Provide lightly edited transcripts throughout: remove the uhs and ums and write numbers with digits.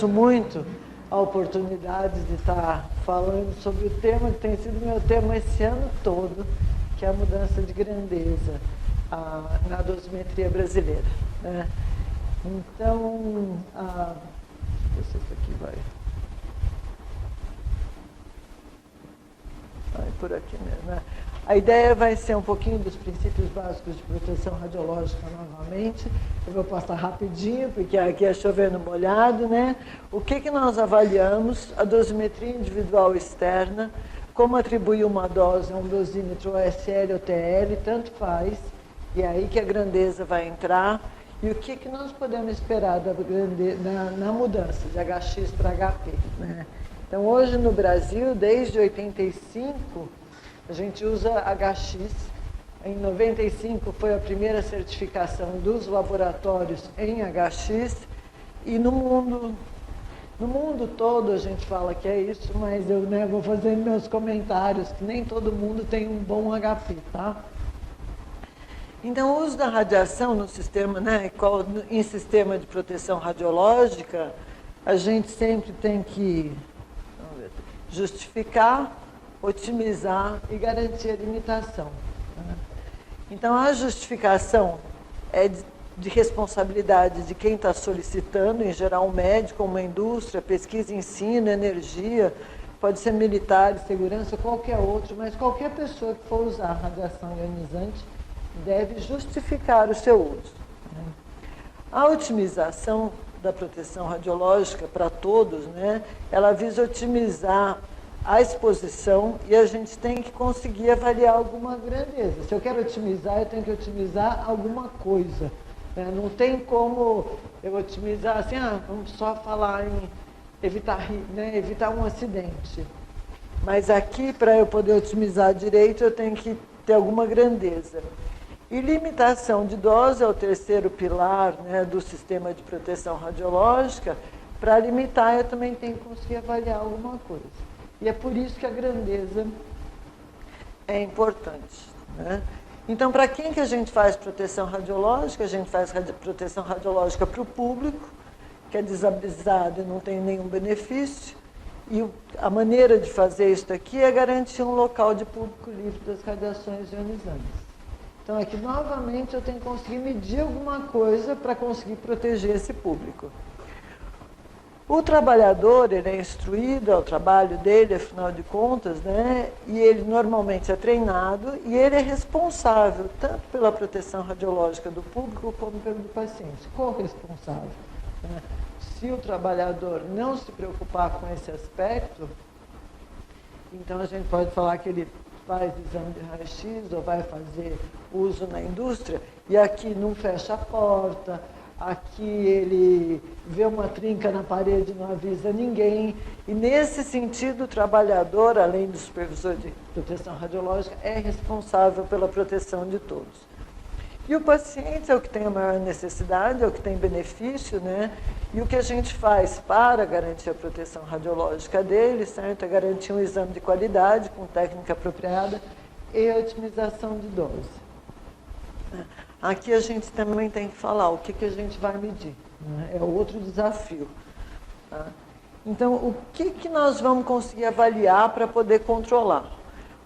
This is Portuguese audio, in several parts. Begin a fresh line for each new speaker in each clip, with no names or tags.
Muito a oportunidade de estar falando sobre o tema que tem sido meu tema esse ano todo, que é a mudança de grandeza na dosimetria brasileira, né? Então, deixa eu ver se isso aqui vai por aqui mesmo, né? A ideia vai ser um pouquinho dos princípios básicos de proteção radiológica novamente. Eu vou passar rapidinho, porque aqui é chovendo molhado, né? O que nós avaliamos? A dosimetria individual externa, como atribuir uma dose a um dosímetro OSL ou TL, tanto faz, e é aí que a grandeza vai entrar. E o que nós podemos esperar na mudança de HX para HP, né? Então, hoje no Brasil, desde 85, a gente usa HX. Em 95 foi a primeira certificação dos laboratórios em HX. E no mundo todo a gente fala que é isso, mas eu vou fazendo meus comentários, que nem todo mundo tem um bom HP, tá? Então, o uso da radiação no sistema, né, em sistema de proteção radiológica, a gente sempre tem que justificar, otimizar e garantir a limitação. Então, a justificação é de responsabilidade de quem está solicitando, em geral um médico, uma indústria, pesquisa, ensino, energia, pode ser militar, segurança, qualquer outro, mas qualquer pessoa que for usar radiação ionizante deve justificar o seu uso. A otimização da proteção radiológica para todos, né, ela visa otimizar a exposição e a gente tem que conseguir avaliar alguma grandeza. Se eu quero otimizar, eu tenho que otimizar alguma coisa, né? Não tem como eu otimizar assim, vamos só falar em evitar um acidente. Mas aqui, para eu poder otimizar direito, eu tenho que ter alguma grandeza. E limitação de dose é o terceiro pilar, né, do sistema de proteção radiológica. Para limitar, eu também tenho que conseguir avaliar alguma coisa. E é por isso que a grandeza é importante, né? Então, para quem que a gente faz proteção radiológica? A gente faz proteção radiológica para o público, que é desavisado e não tem nenhum benefício. E a maneira de fazer isso aqui é garantir um local de público livre das radiações ionizantes. Então, aqui, novamente, eu tenho que conseguir medir alguma coisa para conseguir proteger esse público. O trabalhador, ele é instruído ao trabalho dele, afinal de contas, né? E ele normalmente é treinado e ele é responsável tanto pela proteção radiológica do público como pelo do paciente, corresponsável, né? Se o trabalhador não se preocupar com esse aspecto, então a gente pode falar que ele faz exame de raio-x ou vai fazer uso na indústria e aqui não fecha a porta, aqui ele vê uma trinca na parede e não avisa ninguém. E nesse sentido, o trabalhador, além do supervisor de proteção radiológica, é responsável pela proteção de todos. E o paciente é o que tem a maior necessidade, é o que tem benefício, né? E o que a gente faz para garantir a proteção radiológica dele, certo? É garantir um exame de qualidade, com técnica apropriada e otimização de dose. Aqui a gente também tem que falar o que a gente vai medir, né? É outro desafio. Tá? Então, o que nós vamos conseguir avaliar para poder controlar?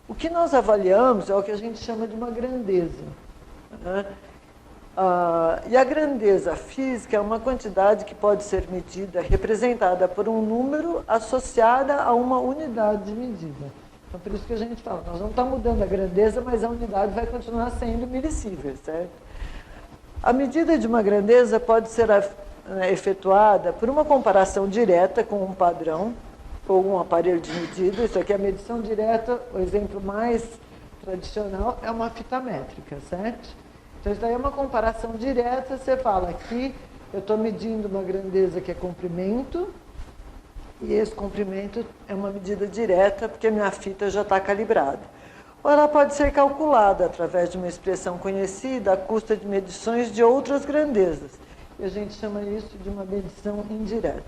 O que nós avaliamos é o que a gente chama de uma grandeza. Né? E a grandeza física é uma quantidade que pode ser medida, representada por um número associada a uma unidade de medida. Então, por isso que a gente fala, nós não estamos mudando a grandeza, mas a unidade vai continuar sendo milisievert, certo? A medida de uma grandeza pode ser efetuada por uma comparação direta com um padrão ou um aparelho de medida. Isso aqui é a medição direta, o exemplo mais tradicional é uma fita métrica, certo? Então, isso daí é uma comparação direta, você fala aqui, eu estou medindo uma grandeza que é comprimento, e esse comprimento é uma medida direta, porque a minha fita já está calibrada. Ou ela pode ser calculada através de uma expressão conhecida à custa de medições de outras grandezas. E a gente chama isso de uma medição indireta.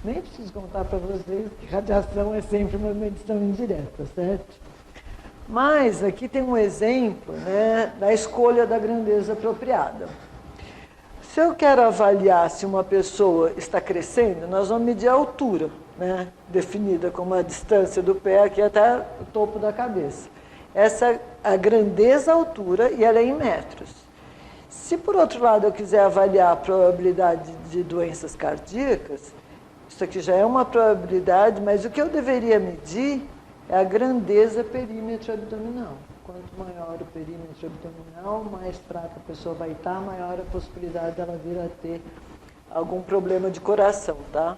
Nem preciso contar para vocês que radiação é sempre uma medição indireta, certo? Mas aqui tem um exemplo, né, da escolha da grandeza apropriada. Se eu quero avaliar se uma pessoa está crescendo, nós vamos medir a altura, né? Definida como a distância do pé aqui até o topo da cabeça. Essa é a grandeza, a altura, e ela é em metros. Se, por outro lado, eu quiser avaliar a probabilidade de doenças cardíacas, isso aqui já é uma probabilidade, mas o que eu deveria medir é a grandeza perímetro abdominal. Quanto maior o perímetro abdominal, mais fraca a pessoa vai estar, maior a possibilidade dela vir a ter algum problema de coração, tá?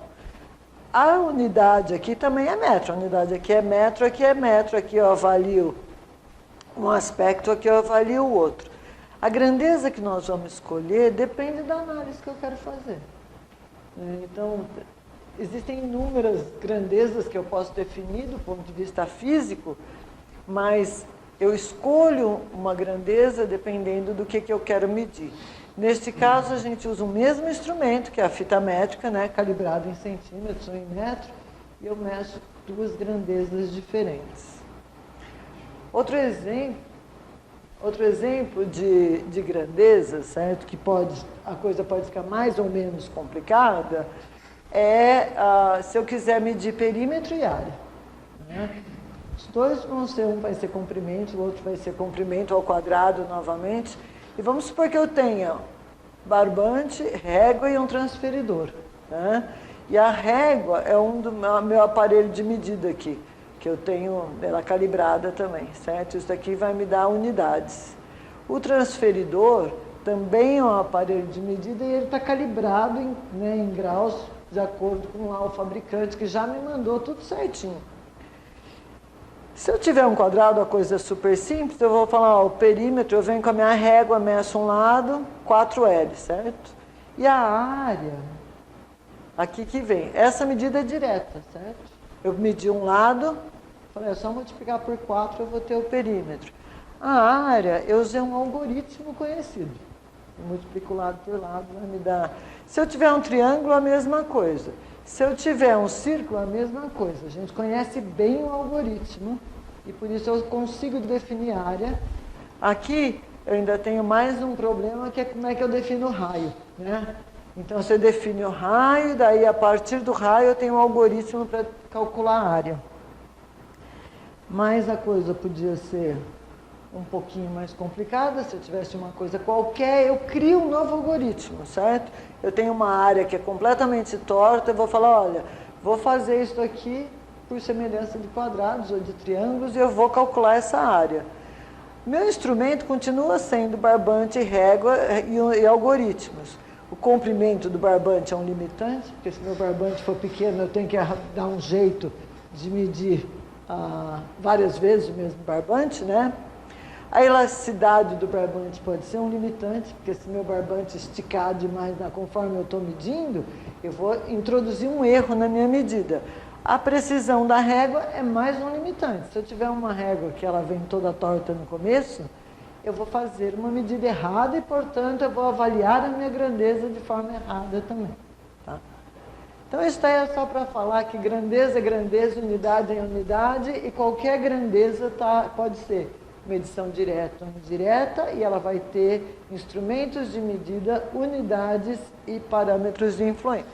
A unidade aqui também é metro. A unidade aqui é metro, aqui eu avalio um aspecto, aqui eu avalio o outro. A grandeza que nós vamos escolher depende da análise que eu quero fazer. Então, existem inúmeras grandezas que eu posso definir do ponto de vista físico, mas eu escolho uma grandeza dependendo do que eu quero medir. Neste caso, a gente usa o mesmo instrumento, que é a fita métrica, né, calibrado em centímetros ou em metro, e eu meço duas grandezas diferentes. Outro exemplo de grandeza, certo, que a coisa pode ficar mais ou menos complicada, é se eu quiser medir perímetro e área, né? Os dois vão ser, um vai ser comprimento, o outro vai ser comprimento ao quadrado novamente. E vamos supor que eu tenha barbante, régua e um transferidor, né? E a régua é do meu aparelho de medida aqui, que eu tenho ela calibrada também, certo? Isso aqui vai me dar unidades. O transferidor também é um aparelho de medida e ele está calibrado em graus de acordo com lá o fabricante, que já me mandou tudo certinho. Se eu tiver um quadrado, a coisa é super simples, eu vou falar, ó, o perímetro, eu venho com a minha régua, meço um lado, 4L, certo? E a área, aqui que vem, essa medida é direta, certo? Eu medi um lado, falei, é só multiplicar por 4, eu vou ter o perímetro. A área, eu usei um algoritmo conhecido. Eu multiplico lado por lado, vai me dar... Se eu tiver um triângulo, a mesma coisa. Se eu tiver um círculo, a mesma coisa. A gente conhece bem o algoritmo e por isso eu consigo definir área. Aqui eu ainda tenho mais um problema, que é como é que eu defino o raio, né? Então você define o raio, daí a partir do raio eu tenho um algoritmo para calcular a área. Mas a coisa podia ser um pouquinho mais complicada. Se eu tivesse uma coisa qualquer, eu crio um novo algoritmo, certo? Eu tenho uma área que é completamente torta, eu vou falar, olha, vou fazer isso aqui por semelhança de quadrados ou de triângulos e eu vou calcular essa área. Meu instrumento continua sendo barbante, régua e algoritmos. O comprimento do barbante é um limitante, porque se meu barbante for pequeno, eu tenho que dar um jeito de medir várias vezes o mesmo barbante, né? A elasticidade do barbante pode ser um limitante, porque se meu barbante esticar demais conforme eu estou medindo, eu vou introduzir um erro na minha medida. A precisão da régua é mais um limitante. Se eu tiver uma régua que ela vem toda torta no começo, eu vou fazer uma medida errada e, portanto, eu vou avaliar a minha grandeza de forma errada também. Tá? Então, isso é só para falar que grandeza é grandeza, unidade é unidade, e qualquer grandeza pode ser medição direta ou indireta, e ela vai ter instrumentos de medida, unidades e parâmetros de influência.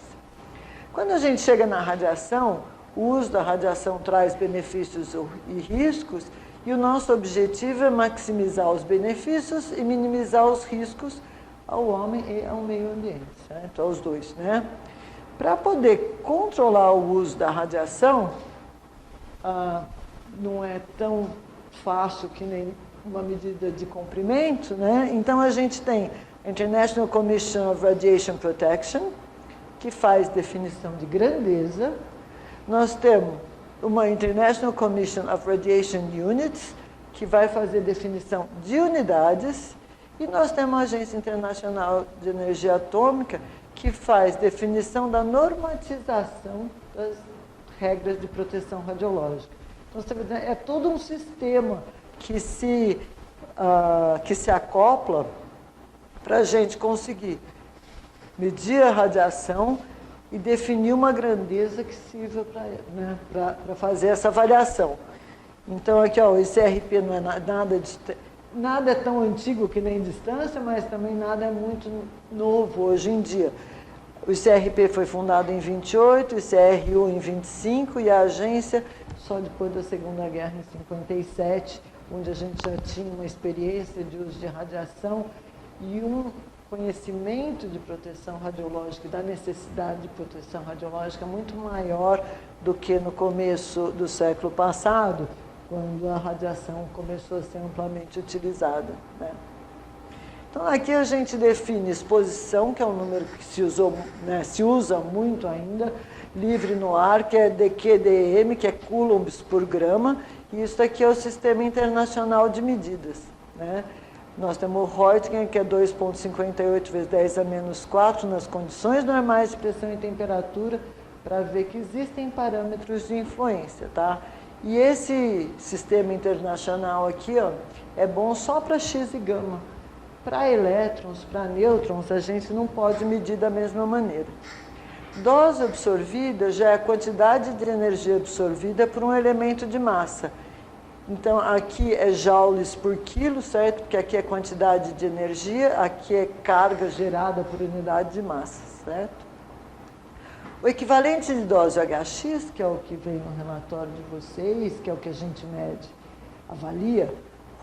Quando a gente chega na radiação, o uso da radiação traz benefícios e riscos, e o nosso objetivo é maximizar os benefícios e minimizar os riscos ao homem e ao meio ambiente, certo? Aos dois, né? Para poder controlar o uso da radiação, não é tão fácil que nem uma medida de comprimento, né? Então a gente tem a International Commission of Radiation Protection, que faz definição de grandeza. Nós temos uma International Commission of Radiation Units, que vai fazer definição de unidades, e nós temos a Agência Internacional de Energia Atômica, que faz definição da normatização das regras de proteção radiológica. Então, é todo um sistema que se acopla para a gente conseguir medir a radiação e definir uma grandeza que sirva para fazer essa avaliação. Então, aqui, ó, esse RP não é nada nada é tão antigo que nem distância, mas também nada é muito novo hoje em dia. O ICRP foi fundado em 28, o ICRU em 25 e a agência só depois da Segunda Guerra em 57, onde a gente já tinha uma experiência de uso de radiação e um conhecimento de proteção radiológica, da necessidade de proteção radiológica muito maior do que no começo do século passado, quando a radiação começou a ser amplamente utilizada, né? Então, aqui a gente define exposição, que é um número que se usa muito ainda, livre no ar, que é DQDM, que é coulombs por grama, e isso aqui é o Sistema Internacional de Medidas, né? Nós temos o Röntgen, que é 2,58 vezes 10 a menos 4, nas condições normais de pressão e temperatura, para ver que existem parâmetros de influência, tá? E esse sistema internacional aqui, ó, é bom só para X e gama. Para elétrons, para nêutrons, a gente não pode medir da mesma maneira. Dose absorvida já é a quantidade de energia absorvida por um elemento de massa. Então, aqui é joules por quilo, certo? Porque aqui é quantidade de energia, aqui é carga gerada por unidade de massa, certo? O equivalente de dose HX, que é o que vem no relatório de vocês, que é o que a gente mede, avalia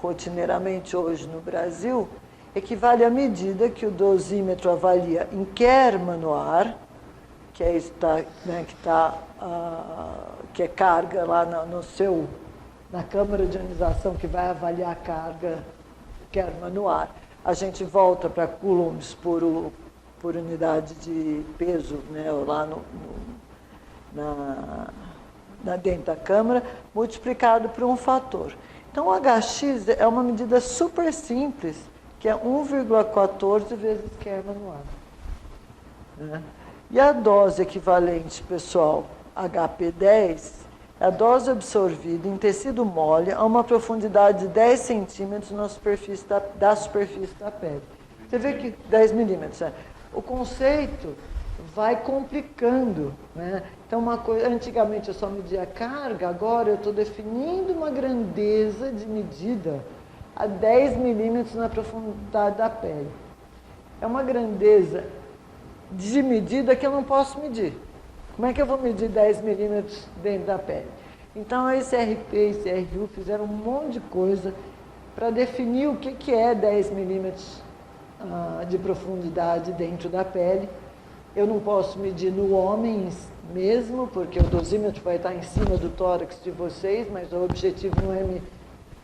rotineiramente hoje no Brasil, equivale à medida que o dosímetro avalia em Kerman no ar, que é, que é carga lá na câmara de ionização que vai avaliar a carga Kerman no ar. A gente volta para coulombs por unidade de peso, né, lá dentro da câmara, multiplicado por um fator. Então, o HX é uma medida super simples, que é 1,14 vezes Kerman no ar, né? E a dose equivalente, pessoal, HP10, é a dose absorvida em tecido mole a uma profundidade de 10 centímetros na superfície da superfície da pele. Você vê que 10 milímetros, né? O conceito vai complicando, né? Então, uma coisa, antigamente eu só media a carga, agora eu estou definindo uma grandeza de medida a 10 milímetros na profundidade da pele. É uma grandeza de medida que eu não posso medir. Como é que eu vou medir 10 milímetros dentro da pele? Então, a ICRP e a ICRU fizeram um monte de coisa para definir o que é 10 milímetros de profundidade dentro da pele. Eu não posso medir no homem mesmo, porque o dosímetro vai estar em cima do tórax de vocês, mas o objetivo não é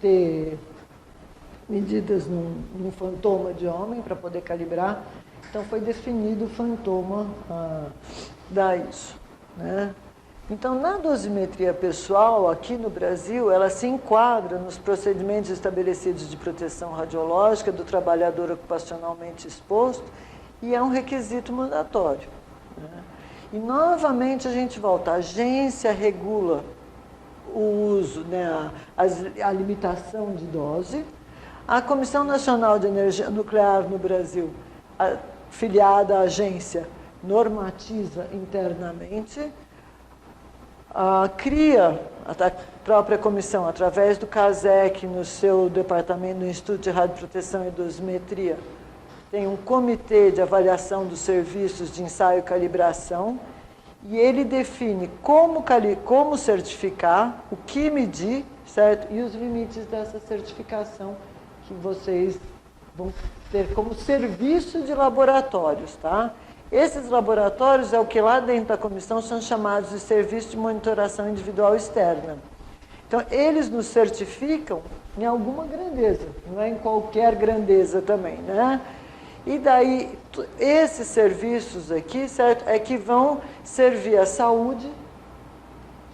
ter medidas num fantoma de homem para poder calibrar. Então, foi definido o fantoma dá isso, né? Então, na dosimetria pessoal, aqui no Brasil, ela se enquadra nos procedimentos estabelecidos de proteção radiológica do trabalhador ocupacionalmente exposto e é um requisito mandatório, né? E, novamente, a gente volta. A agência regula o uso, né, a limitação de dose. A Comissão Nacional de Energia Nuclear no Brasil, filiada à agência, normatiza internamente, cria a própria comissão, através do CASEC, no seu departamento, no Instituto de Radioproteção e Dosimetria, tem um comitê de avaliação dos serviços de ensaio e calibração, e ele define como certificar, o que medir, certo? E os limites dessa certificação que vocês vão ter como serviço de laboratórios, tá? Esses laboratórios é o que lá dentro da comissão são chamados de serviço de monitoração individual externa. Então, eles nos certificam em alguma grandeza, não é em qualquer grandeza também, né? E daí, esses serviços aqui, certo, é que vão servir a saúde,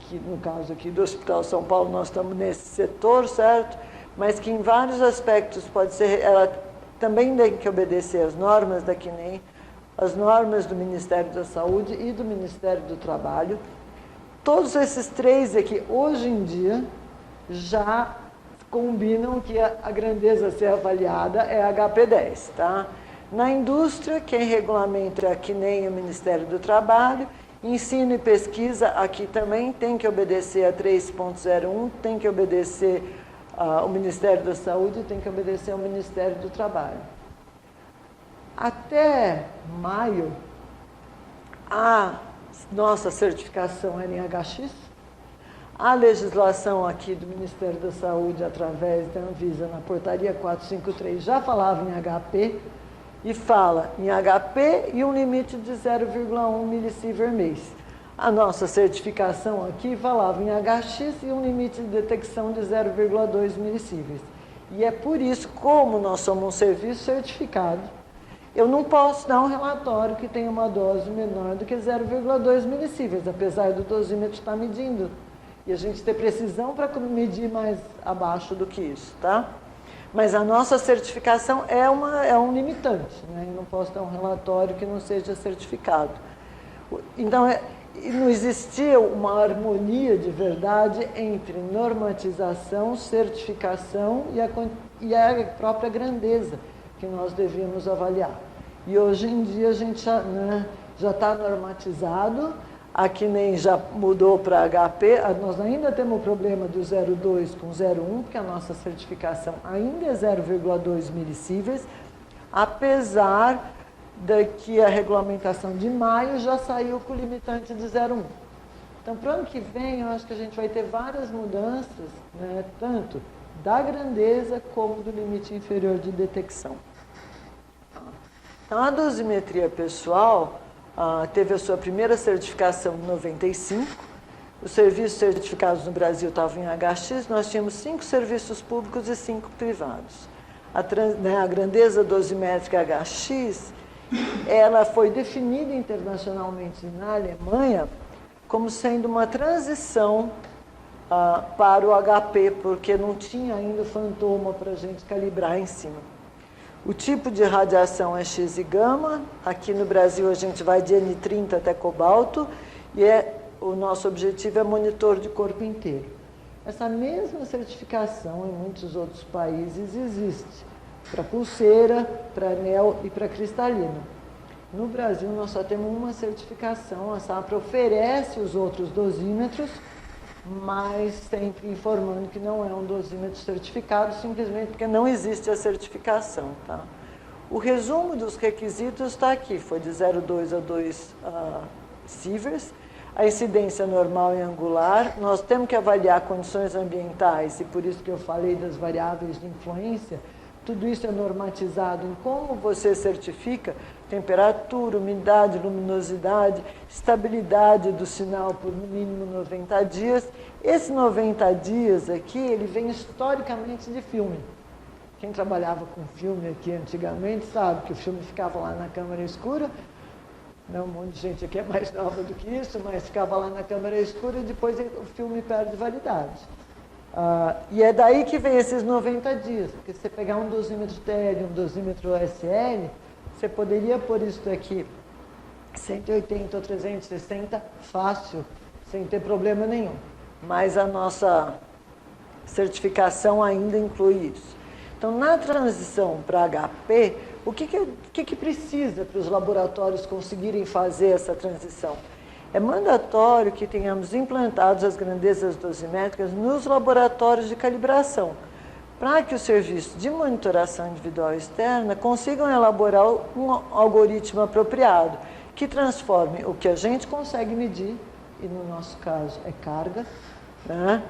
que no caso aqui do Hospital São Paulo nós estamos nesse setor, certo? Mas que em vários aspectos pode ser, ela também tem que obedecer às normas da CNEM, as normas do Ministério da Saúde e do Ministério do Trabalho. Todos esses três aqui, hoje em dia, já combinam que a grandeza a ser avaliada é HP10, tá? Na indústria, quem regulamenta é a CNEM e o Ministério do Trabalho. Ensino e pesquisa, aqui também tem que obedecer a 3.01, tem que obedecer o Ministério da Saúde tem que obedecer ao Ministério do Trabalho. Até maio, a nossa certificação era em HX. A legislação aqui do Ministério da Saúde, através da Anvisa, na portaria 453, já falava em HP, e fala em HP e um limite de 0,1 milisievert mês. A nossa certificação aqui falava em HX e um limite de detecção de 0,2 milisievert. E é por isso, como nós somos um serviço certificado, eu não posso dar um relatório que tenha uma dose menor do que 0,2 milisievert, apesar do dosímetro estar medindo. E a gente ter precisão para medir mais abaixo do que isso, tá? Mas a nossa certificação é um limitante, né? Eu não posso dar um relatório que não seja certificado. Então, não existia uma harmonia de verdade entre normatização, certificação e a própria grandeza que nós devíamos avaliar. E hoje em dia a gente já está normatizado. Aqui nem já mudou para HP, nós ainda temos o problema do 0,2 com 0,1, porque a nossa certificação ainda é 0,2 milisievert, apesar de que a regulamentação de maio já saiu com o limitante de 0,1. Então, para o ano que vem, eu acho que a gente vai ter várias mudanças, né, tanto da grandeza como do limite inferior de detecção. Então, a dosimetria pessoal teve a sua primeira certificação em 95. Os serviços certificados no Brasil estavam em HX, nós tínhamos 5 serviços públicos e 5 privados. A grandeza dosimétrica HX, ela foi definida internacionalmente na Alemanha como sendo uma transição para o HP, porque não tinha ainda o fantoma para a gente calibrar em cima. O tipo de radiação é X e gama. Aqui no Brasil a gente vai de N30 até cobalto e o nosso objetivo é monitor de corpo inteiro. Essa mesma certificação em muitos outros países existe para pulseira, para anel e para cristalino. No Brasil nós só temos uma certificação, a SAPRA oferece os outros dosímetros, mas sempre informando que não é um dosímetro certificado, simplesmente porque não existe a certificação. Tá? O resumo dos requisitos está aqui, foi de 0,2 a 2 sieverts, a incidência normal e angular, nós temos que avaliar condições ambientais, e por isso que eu falei das variáveis de influência, tudo isso é normatizado em como você certifica temperatura, umidade, luminosidade, estabilidade do sinal por no mínimo 90 dias. Esse 90 dias aqui, ele vem historicamente de filme. Quem trabalhava com filme aqui antigamente sabe que o filme ficava lá na câmara escura. Não, um monte de gente aqui é mais nova do que isso, mas ficava lá na câmara escura e depois o filme perde validade. E é daí que vem esses 90 dias, porque se você pegar um dosímetro TL, um dosímetro SL, você poderia pôr isso aqui 180 ou 360 fácil, sem ter problema nenhum. Mas a nossa certificação ainda inclui isso. Então, na transição para HP, o que precisa para os laboratórios conseguirem fazer essa transição? É mandatório que tenhamos implantados as grandezas dosimétricas nos laboratórios de calibração, para que o serviço de monitoração individual externa consigam elaborar um algoritmo apropriado, que transforme o que a gente consegue medir, e no nosso caso é carga, né,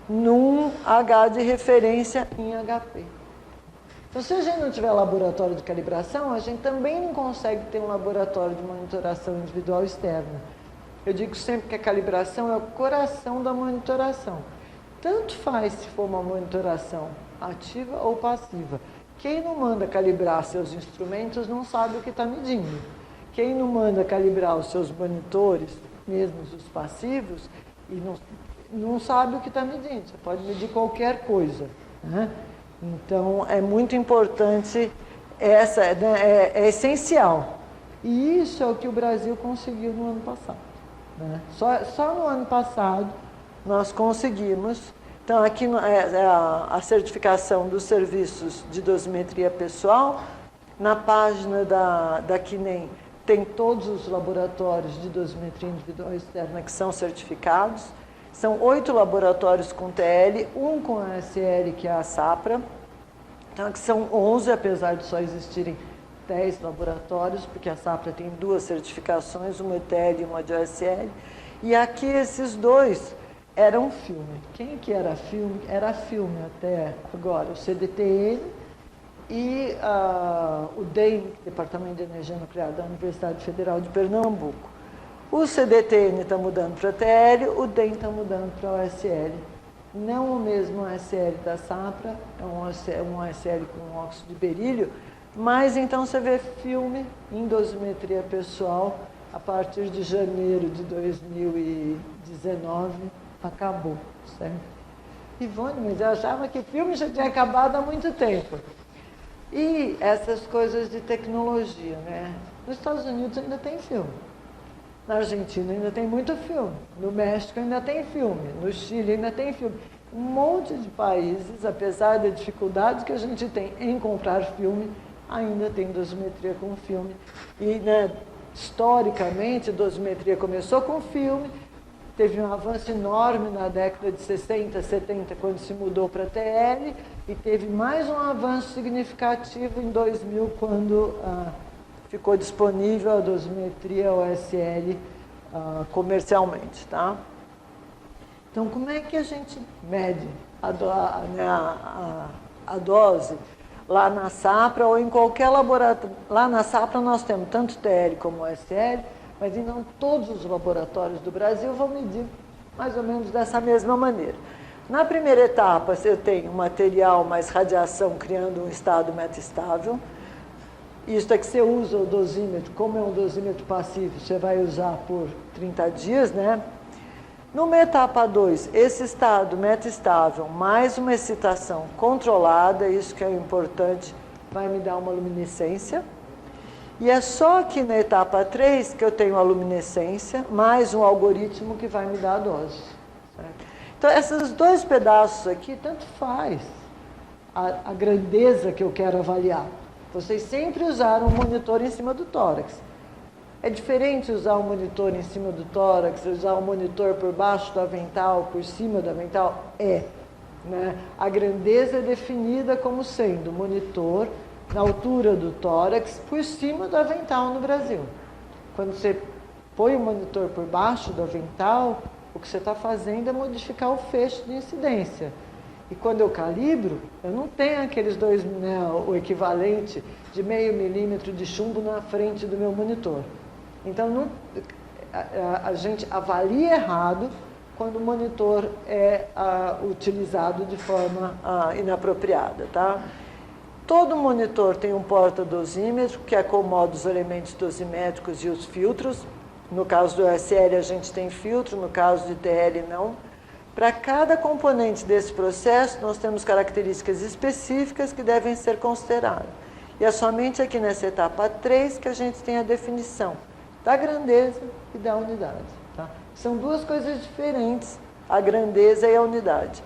num H de referência em HP. Então, se a gente não tiver laboratório de calibração, a gente também não consegue ter um laboratório de monitoração individual externa. Eu digo sempre que a calibração é o coração da monitoração. Tanto faz se for uma monitoração ativa ou passiva. Quem não manda calibrar seus instrumentos não sabe o que está medindo. Quem não manda calibrar os seus monitores, mesmo os passivos, e não sabe o que está medindo. Você pode medir qualquer coisa, né? Então, é muito importante, é essencial. E isso é o que o Brasil conseguiu no ano passado. Né? Só no ano passado nós conseguimos. Então, aqui é a certificação dos serviços de dosimetria pessoal. Na página da CNEM tem todos os laboratórios de dosimetria individual externa que são certificados. São 8 laboratórios com TL, um com a SL, que é a SAPRA. Então, aqui são 11, apesar de só existirem 10 laboratórios, porque a SAPRA tem 2 certificações, uma de TL e uma de OSL. E aqui esses 2 eram filme. Quem que era filme? Era filme até agora, o CDTN e o DEM, Departamento de Energia Nuclear da Universidade Federal de Pernambuco. O CDTN está mudando para TL, o DEM está mudando para OSL. Não o mesmo OSL da SAPRA, é um OSL com óxido de berílio, mas então você vê filme em dosimetria pessoal a partir de janeiro de 2019, acabou, certo? Ivone, mas eu achava que filme já tinha acabado há muito tempo. E essas coisas de tecnologia, né? Nos Estados Unidos ainda tem filme. Na Argentina ainda tem muito filme, no México ainda tem filme, no Chile ainda tem filme. Um monte de países, apesar da dificuldade que a gente tem em comprar filme, ainda tem dosimetria com filme. E, né, historicamente, a dosimetria começou com filme, teve um avanço enorme na década de 60, 70, quando se mudou para TL, e teve mais um avanço significativo em 2000, quando ficou disponível a dosimetria OSL comercialmente, tá? Então, como é que a gente mede a dose lá na SAPRA ou em qualquer laboratório? Lá na SAPRA nós temos tanto TL como OSL, mas em não todos os laboratórios do Brasil vão medir mais ou menos dessa mesma maneira. Na primeira etapa, eu tenho material mais radiação criando um estado metastável. Isso é que você usa o dosímetro, como é um dosímetro passivo, você vai usar por 30 dias, né? Numa etapa 2, esse estado metastável mais uma excitação controlada, isso que é importante, vai me dar uma luminescência. E é só aqui na etapa 3 que eu tenho a luminescência, mais um algoritmo que vai me dar a dose. Certo? Então, esses 2 pedaços aqui, tanto faz a grandeza que eu quero avaliar. Vocês sempre usaram um monitor em cima do tórax. É diferente usar um monitor em cima do tórax, usar um monitor por baixo do avental, por cima do avental? É. Né? A grandeza é definida como sendo monitor na altura do tórax, por cima do avental no Brasil. Quando você põe o monitor por baixo do avental, o que você está fazendo é modificar o feixe de incidência. E quando eu calibro, eu não tenho aqueles 2, né, o equivalente de meio milímetro de chumbo na frente do meu monitor. Então, a gente avalia errado quando o monitor é utilizado de forma inapropriada, tá? Todo monitor tem um porta-dosímetro, que acomoda os elementos dosimétricos e os filtros. No caso do OSL, a gente tem filtro, no caso de TL, não. Para cada componente desse processo, nós temos características específicas que devem ser consideradas. E é somente aqui nessa etapa 3 que a gente tem a definição da grandeza e da unidade. Tá? São 2 coisas diferentes, a grandeza e a unidade.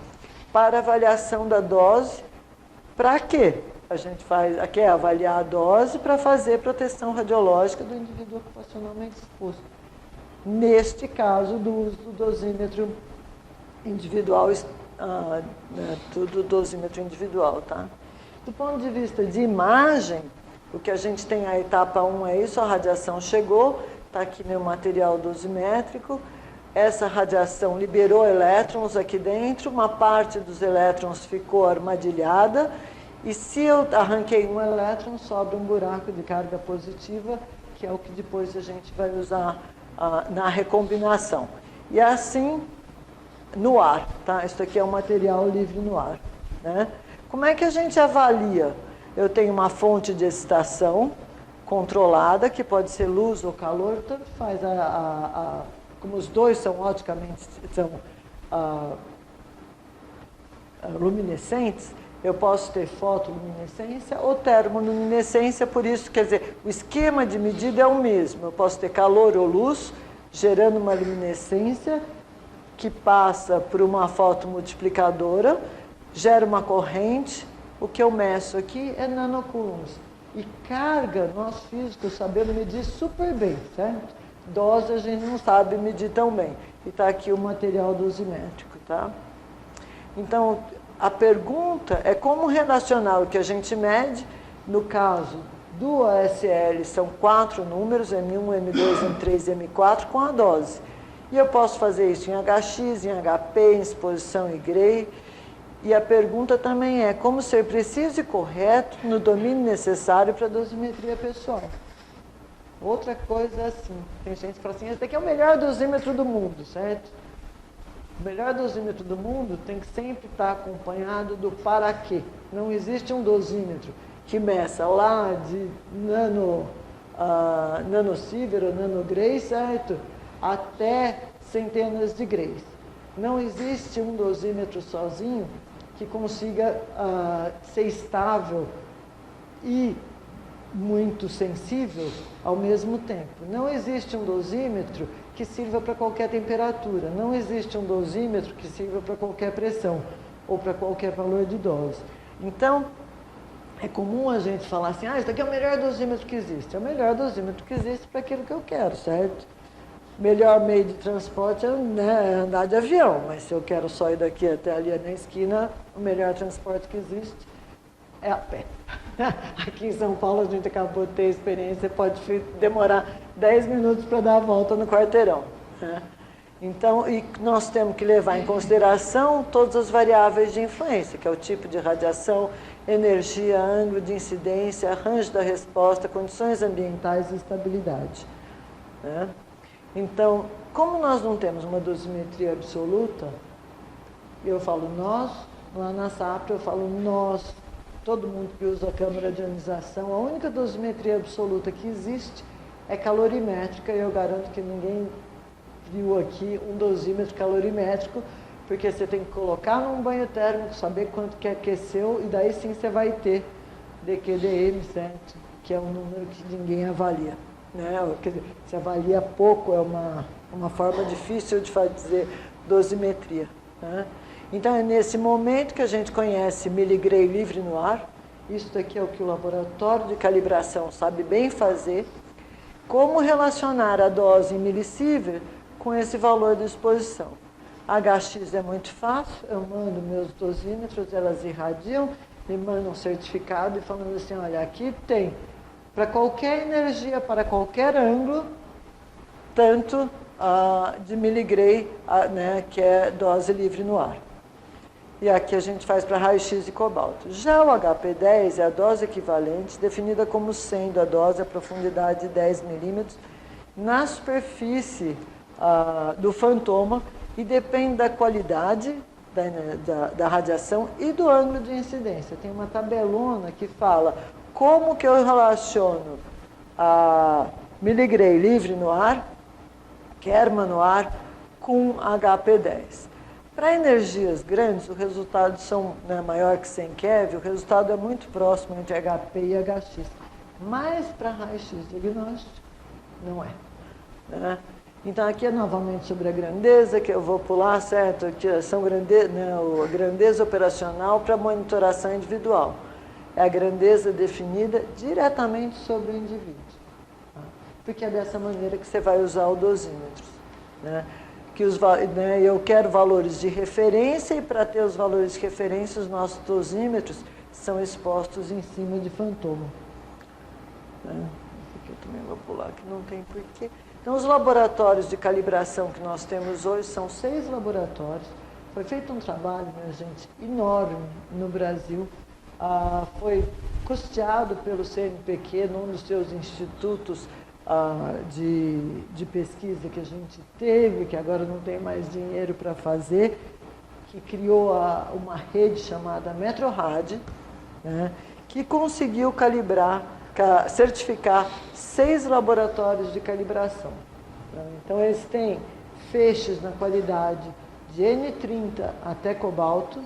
Para avaliação da dose, para quê? A gente quer avaliar a dose para fazer proteção radiológica do indivíduo ocupacionalmente exposto. Neste caso, do uso do dosímetro individual, tudo dosímetro individual, tá? Do ponto de vista de imagem, o que a gente tem a etapa 1 é isso, a radiação chegou, está aqui meu material dosimétrico, essa radiação liberou elétrons aqui dentro, uma parte dos elétrons ficou armadilhada, e se eu arranquei um elétron, sobra um buraco de carga positiva, que é o que depois a gente vai usar na recombinação. E assim, no ar, tá? Isso aqui é um material livre no ar, né? Como é que a gente avalia? Eu tenho uma fonte de excitação controlada, que pode ser luz ou calor, tanto faz, como os dois são luminescentes, eu posso ter fotoluminescência ou termoluminescência, por isso, quer dizer, o esquema de medida é o mesmo. Eu posso ter calor ou luz, gerando uma luminescência que passa por uma fotomultiplicadora, gera uma corrente. O que eu meço aqui é nanocoulombs. E carga, nós físicos sabemos medir super bem, certo? dose a gente não sabe medir tão bem. E está aqui o material dosimétrico, tá? Então, a pergunta é como relacionar o que a gente mede, no caso do ASL, são 4 números, M1, M2, M3 e M4, com a dose. E eu posso fazer isso em HX, em HP, em exposição e Gray. E a pergunta também é como ser preciso e correto no domínio necessário para a dosimetria pessoal. Outra coisa assim, tem gente que fala assim, esse daqui é o melhor dosímetro do mundo, certo? O melhor dosímetro do mundo tem que sempre estar acompanhado do para quê. Não existe um dosímetro que meça lá de nanosievert ou nanogray, certo? Até centenas de grays. Não existe um dosímetro sozinho que consiga ser estável e muito sensível ao mesmo tempo. Não existe um dosímetro que sirva para qualquer temperatura. Não existe um dosímetro que sirva para qualquer pressão ou para qualquer valor de dose. Então, é comum a gente falar assim, esse daqui é o melhor dosímetro que existe. É o melhor dosímetro que existe para aquilo que eu quero, certo? Melhor meio de transporte é andar de avião, mas se eu quero só ir daqui até ali na esquina, o melhor transporte que existe é a pé. Aqui em São Paulo a gente acabou de ter experiência, pode demorar 10 minutos para dar a volta no quarteirão. Né? Então, e nós temos que levar em consideração todas as variáveis de influência, que é o tipo de radiação, energia, ângulo de incidência, arranjo da resposta, condições ambientais e estabilidade. Né? Então, como nós não temos uma dosimetria absoluta, eu falo nós, lá na SAPRA eu falo nós, todo mundo que usa a câmara de ionização, a única dosimetria absoluta que existe é calorimétrica, e eu garanto que ninguém viu aqui um dosímetro calorimétrico, porque você tem que colocar num banho térmico, saber quanto que aqueceu, e daí sim você vai ter DQDM, certo? Que é um número que ninguém avalia. Né? Quer dizer, se avalia pouco, é uma forma difícil de fazer dosimetria. Né? Então, é nesse momento que a gente conhece miligray livre no ar. Isso daqui é o que o laboratório de calibração sabe bem fazer. Como relacionar a dose em milisievert com esse valor de exposição. HX é muito fácil, eu mando meus dosímetros, elas irradiam, me mandam um certificado e falando assim, olha, aqui tem para qualquer energia, para qualquer ângulo, tanto de miligray, né, que é dose livre no ar. E aqui a gente faz para raio-x e cobalto. Já o HP10 é a dose equivalente, definida como sendo a dose a profundidade de 10 milímetros na superfície do fantoma e depende da qualidade da radiação e do ângulo de incidência. Tem uma tabelona que fala como que eu relaciono a miligray livre no ar, Kerman no ar, com HP10. Para energias grandes, os resultados são maior que 100 keV, o resultado é muito próximo entre HP e HX. Mas para raio-x diagnóstico, não é. Né? Então, aqui é novamente sobre a grandeza, que eu vou pular, certo? Que são a grandeza operacional para monitoração individual. É a grandeza definida diretamente sobre o indivíduo. Tá? Porque é dessa maneira que você vai usar o dosímetro. Né? Eu quero valores de referência e para ter os valores de referência, os nossos dosímetros são expostos em cima de fantoma. Né? Esse aqui eu também vou pular, que não tem porquê. Então, os laboratórios de calibração que nós temos hoje são 6 laboratórios. Foi feito um trabalho, minha gente, enorme no Brasil. Foi custeado pelo CNPq, num dos seus institutos de pesquisa que a gente teve, que agora não tem mais dinheiro para fazer, que criou uma rede chamada MetroRad, né, que conseguiu certificar 6 laboratórios de calibração. Então, eles têm feixes na qualidade de N30 até cobalto,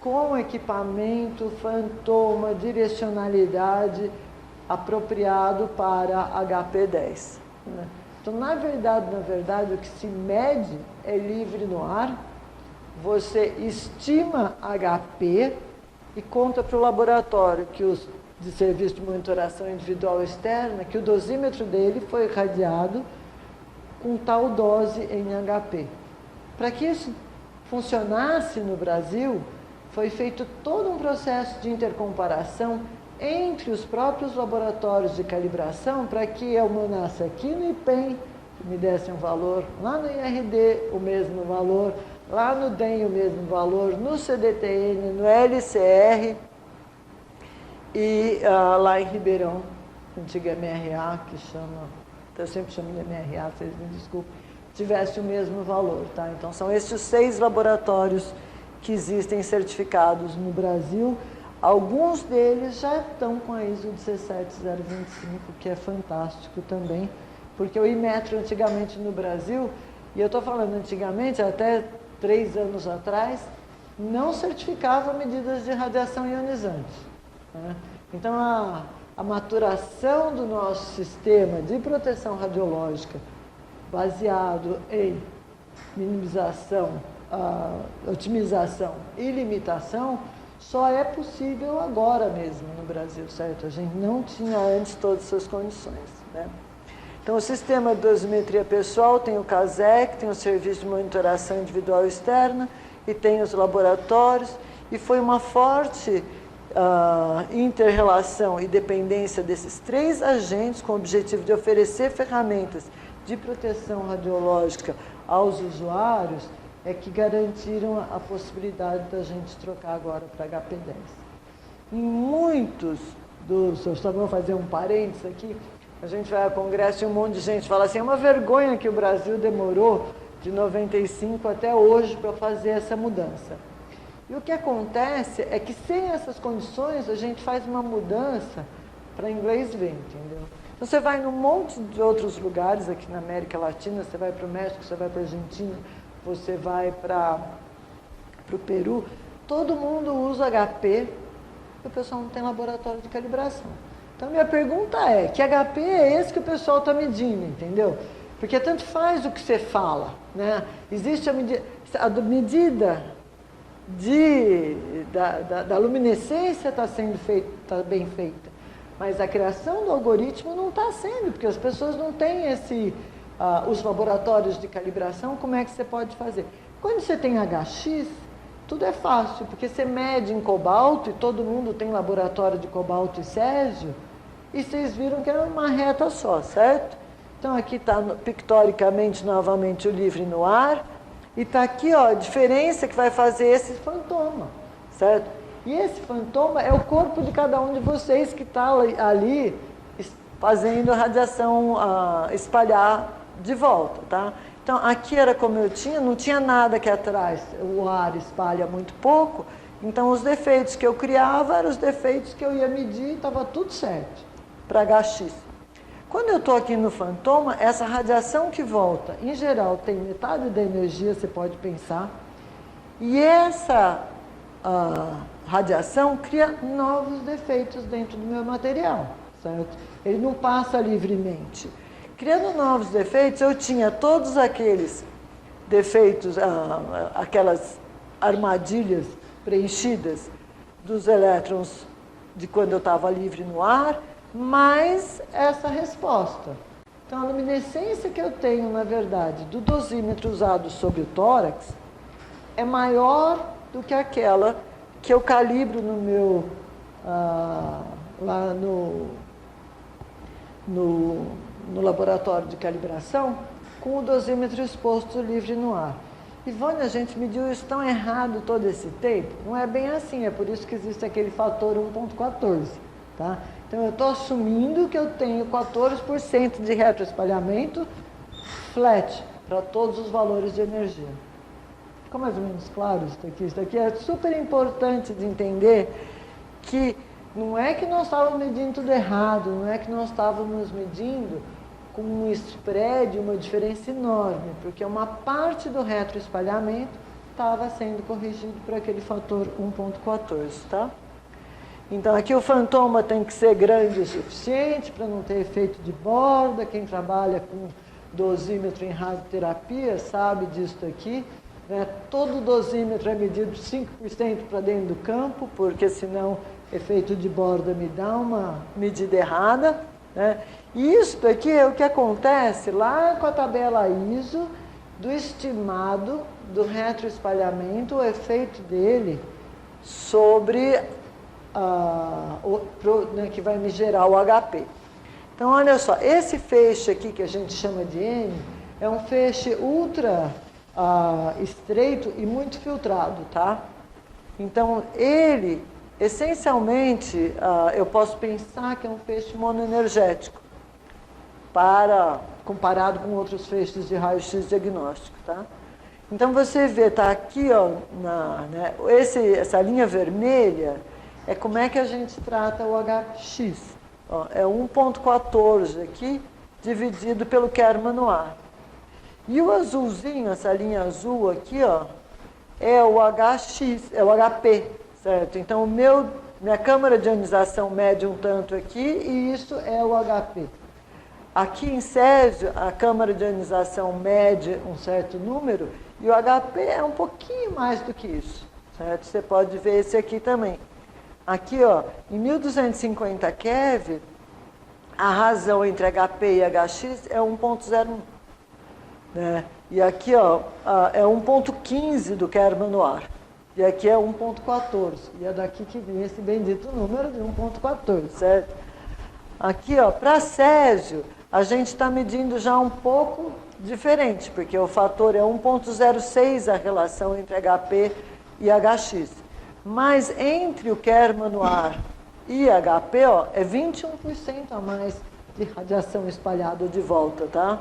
com equipamento, fantoma, direcionalidade apropriado para HP10. Né? Então, na verdade, o que se mede é livre no ar, você estima HP e conta para o laboratório que de serviço de monitoração individual externa, que o dosímetro dele foi irradiado com tal dose em HP. Para que isso funcionasse no Brasil, foi feito todo um processo de intercomparação entre os próprios laboratórios de calibração para que eu mandasse aqui no IPEM, que me desse um valor, lá no IRD o mesmo valor, lá no DEM o mesmo valor, no CDTN, no LCR e lá em Ribeirão, antiga MRA, que chama, eu sempre chamo de MRA, vocês me desculpem, tivesse o mesmo valor, tá? Então são esses os 6 laboratórios que existem certificados no Brasil. Alguns deles já estão com a ISO 17025, que é fantástico também, porque o Inmetro antigamente no Brasil, e eu estou falando antigamente, até 3 anos atrás, não certificava medidas de radiação ionizante, né? Então a maturação do nosso sistema de proteção radiológica, baseado em minimização, otimização e limitação, só é possível agora mesmo no Brasil, certo? A gente não tinha antes todas essas condições, né? Então, o sistema de dosimetria pessoal tem o CASEC, tem o Serviço de Monitoração Individual Externa e tem os laboratórios, e foi uma forte inter-relação e dependência desses 3 agentes com o objetivo de oferecer ferramentas de proteção radiológica aos usuários, é que garantiram a possibilidade da gente trocar agora para HP10. Em muitos dos... Só vamos fazer um parênteses aqui. A gente vai ao congresso e um monte de gente fala assim, é uma vergonha que o Brasil demorou de 95 até hoje para fazer essa mudança. E o que acontece é que sem essas condições a gente faz uma mudança para inglês ver, entendeu? Então você vai num monte de outros lugares aqui na América Latina, você vai para o México, você vai para a Argentina, você vai para o Peru, todo mundo usa HP e o pessoal não tem laboratório de calibração. Então, minha pergunta é, que HP é esse que o pessoal está medindo, entendeu? Porque tanto faz o que você fala, né? Existe a medida da luminescência está sendo feita, está bem feita, mas a criação do algoritmo não está sendo, porque as pessoas não têm os laboratórios de calibração, como é que você pode fazer? Quando você tem HX, tudo é fácil, porque você mede em cobalto, e todo mundo tem laboratório de cobalto e césio, e vocês viram que é uma reta só, certo? Então aqui está pictoricamente novamente o livre no ar, e está aqui ó, a diferença que vai fazer esse fantoma, certo? E esse fantoma é o corpo de cada um de vocês que está ali fazendo a radiação espalhar de volta, tá? Então, aqui era como eu tinha, não tinha nada aqui atrás, o ar espalha muito pouco, então os defeitos que eu criava eram os defeitos que eu ia medir e estava tudo certo, para HX. Quando eu estou aqui no fantoma, essa radiação que volta, em geral, tem metade da energia, você pode pensar, e essa radiação cria novos defeitos dentro do meu material, certo? Ele não passa livremente. Criando novos defeitos, eu tinha todos aqueles defeitos, aquelas armadilhas preenchidas dos elétrons de quando eu estava livre no ar, mais essa resposta. Então, a luminescência que eu tenho, na verdade, do dosímetro usado sobre o tórax é maior do que aquela que eu calibro no meu, lá no laboratório de calibração, com o dosímetro exposto livre no ar. Ivone, a gente mediu isso tão errado todo esse tempo? Não é bem assim, é por isso que existe aquele fator 1.14, tá? Então, eu estou assumindo que eu tenho 14% de retroespalhamento flat para todos os valores de energia. Ficou mais ou menos claro isso aqui? Isso daqui é super importante de entender que não é que nós estávamos medindo tudo errado, não é que nós estávamos medindo com um spread, uma diferença enorme, porque uma parte do retroespalhamento estava sendo corrigido por aquele fator 1.14, tá? Então, aqui o fantoma tem que ser grande o suficiente para não ter efeito de borda. Quem trabalha com dosímetro em radioterapia sabe disso aqui, né? Todo dosímetro é medido 5% para dentro do campo, porque senão efeito de borda me dá uma medida errada. né? E isso daqui é o que acontece lá com a tabela ISO do estimado do retroespalhamento, o efeito dele sobre né, que vai me gerar o HP. Então, olha só, esse feixe aqui que a gente chama de N é um feixe ultra estreito e muito filtrado, tá? Então, ele, essencialmente, eu posso pensar que é um feixe monoenergético, comparado com outros feixes de raio-x diagnóstico, tá? Então, você vê, tá aqui, ó, né, essa linha vermelha é como é que a gente trata o HX. Ó, é 1,14 aqui, dividido pelo Kerr-Manoir. E o azulzinho, essa linha azul aqui, ó, é o HX, é o HP, certo? Então, minha câmara de ionização mede um tanto aqui e isso é o HP. Aqui em Césio, a câmara de ionização mede um certo número e o HP é um pouquinho mais do que isso, certo? Você pode ver esse aqui também. Aqui, ó, em 1250 keV, a razão entre HP e HX é 1,01. Né? E aqui, ó, é 1,15 do Kerr-Manoir. E aqui é 1,14. E é daqui que vem esse bendito número de 1,14, certo? Aqui, ó, para Césio, a gente está medindo já um pouco diferente, porque o fator é 1,06 a relação entre HP e HX. Mas entre o Kerr-Manoir e HP, ó, é 21% a mais de radiação espalhada de volta, tá?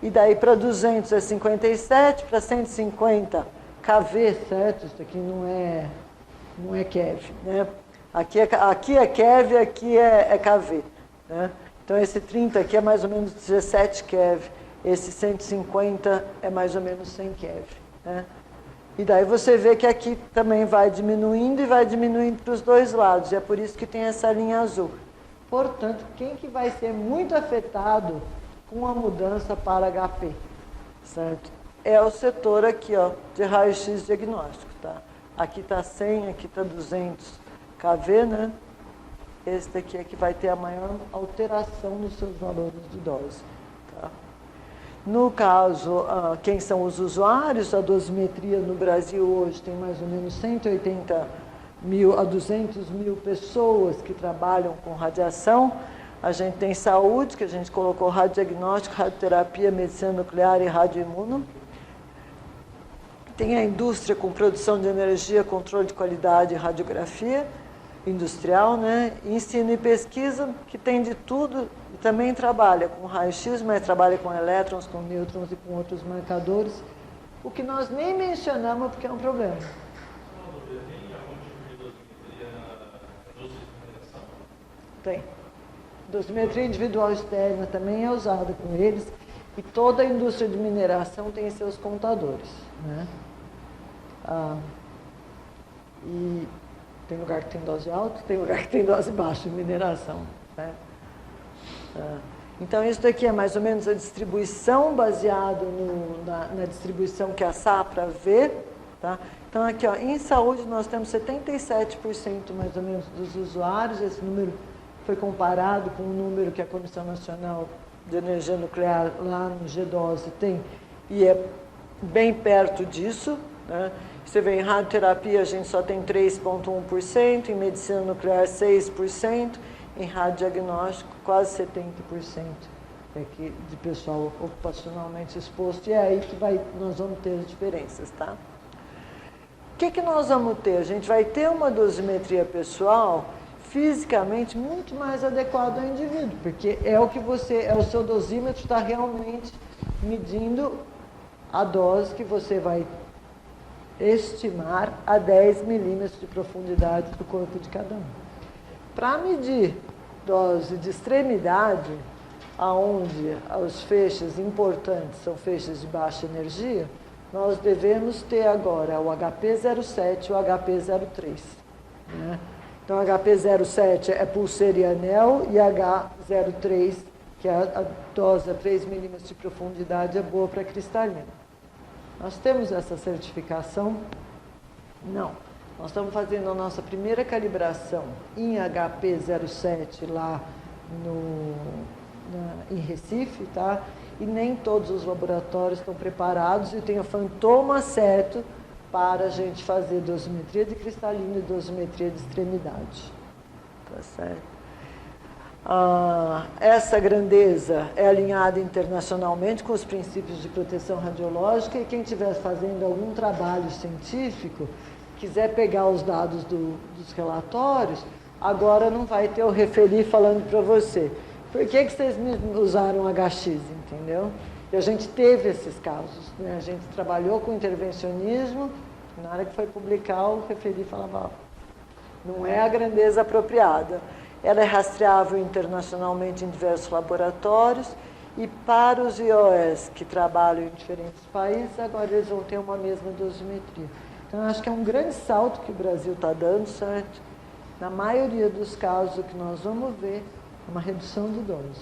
E daí para 200 é 57, para 150 kV, certo? Isso aqui não é keV, né? Aqui é keV, aqui é kV, né? Então esse 30 aqui é mais ou menos 17 keV, esse 150 é mais ou menos 100 keV, né? E daí você vê que aqui também vai diminuindo e vai diminuindo para os dois lados, e é por isso que tem essa linha azul. Portanto, quem que vai ser muito afetado com a mudança para HP, certo? É o setor aqui, ó, de raio-x diagnóstico, tá? Aqui está 100, aqui está 200 kV, né? Esse daqui é que vai ter a maior alteração nos seus valores de dose, tá? No caso, quem são os usuários, a dosimetria no Brasil hoje tem mais ou menos 180 mil a 200 mil pessoas que trabalham com radiação. A gente tem saúde, que a gente colocou radiodiagnóstico, radioterapia, medicina nuclear e radioimuno. Tem a indústria com produção de energia, controle de qualidade e radiografia industrial, né? Ensino e pesquisa, que tem de tudo e também trabalha com raio-x, mas trabalha com elétrons, com nêutrons e com outros marcadores, o que nós nem mencionamos porque é um problema. Tem. Dosimetria individual externa também é usada com eles e toda a indústria de mineração tem seus contadores, né? E tem lugar que tem dose alta, tem lugar que tem dose baixa de mineração, né? Então isso daqui é mais ou menos a distribuição baseado na distribuição que a SAPRA vê, tá? Então aqui, ó, em saúde nós temos 77% mais ou menos dos usuários, esse número foi comparado com o número que a Comissão Nacional de Energia Nuclear lá no G12 tem, e é bem perto disso, né? Você vê em radioterapia a gente só tem 3,1%, em medicina nuclear 6%, em radiodiagnóstico quase 70% de pessoal ocupacionalmente exposto, e é aí que nós vamos ter as diferenças, tá? O que nós vamos ter? A gente vai ter uma dosimetria pessoal fisicamente muito mais adequada ao indivíduo, porque é o seu dosímetro está realmente medindo a dose que você vai estimar a 10 milímetros de profundidade do corpo de cada um. Para medir dose de extremidade, aonde os feixes importantes são feixes de baixa energia, nós devemos ter agora o HP07 e o HP03. Né? Então, HP07 é pulseira e anel, e H03, que é a dose a 3 milímetros de profundidade, é boa para cristalina. Nós temos essa certificação? Não. Nós estamos fazendo a nossa primeira calibração em HP07 lá em Recife, tá? E nem todos os laboratórios estão preparados e tem o fantoma certo para a gente fazer dosimetria de cristalino e dosimetria de extremidade. Tá certo? Essa grandeza é alinhada internacionalmente com os princípios de proteção radiológica e quem estiver fazendo algum trabalho científico, quiser pegar os dados dos relatórios, agora não vai ter o referi falando para você. Por que vocês usaram HX, entendeu? E a gente teve esses casos, né? A gente trabalhou com intervencionismo, na hora que foi publicar, o referi falava, não é a grandeza apropriada. Ela é rastreável internacionalmente em diversos laboratórios e para os IOS que trabalham em diferentes países, agora eles vão ter uma mesma dosimetria. Então, acho que é um grande salto que o Brasil está dando, certo? Na maioria dos casos, o que nós vamos ver é uma redução de dose,